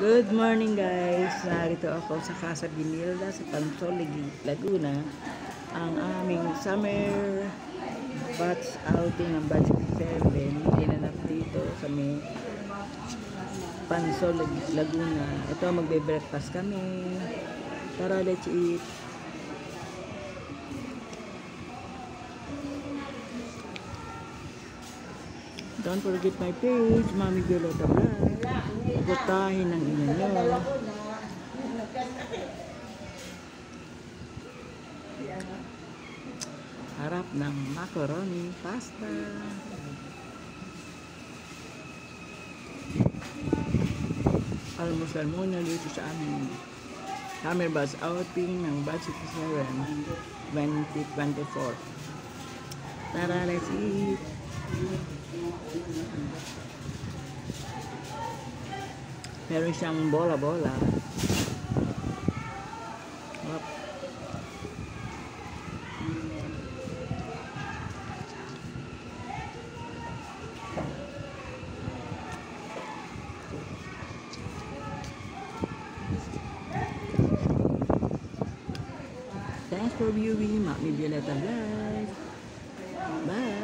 Good morning guys! Narito ako sa Casa Binilda sa Pansol, Laguna. Ang aming summer batch outing ng batch 7 ginanap dito sa may Pansol, Laguna. Ito, magbe-breakfast kami. Tara, let's eat! Don't forget my page, Mami Violeta Vlog. Putahin ang inyo nyo. Harap ng macaroni pasta. Almusal muna dito sa aming summer bus outing ng Batch 7 2024. Tara, let's eat! Meron siyang bola-bola. Hop. Thanks for viewing Mami Violeta Vlog. Bye!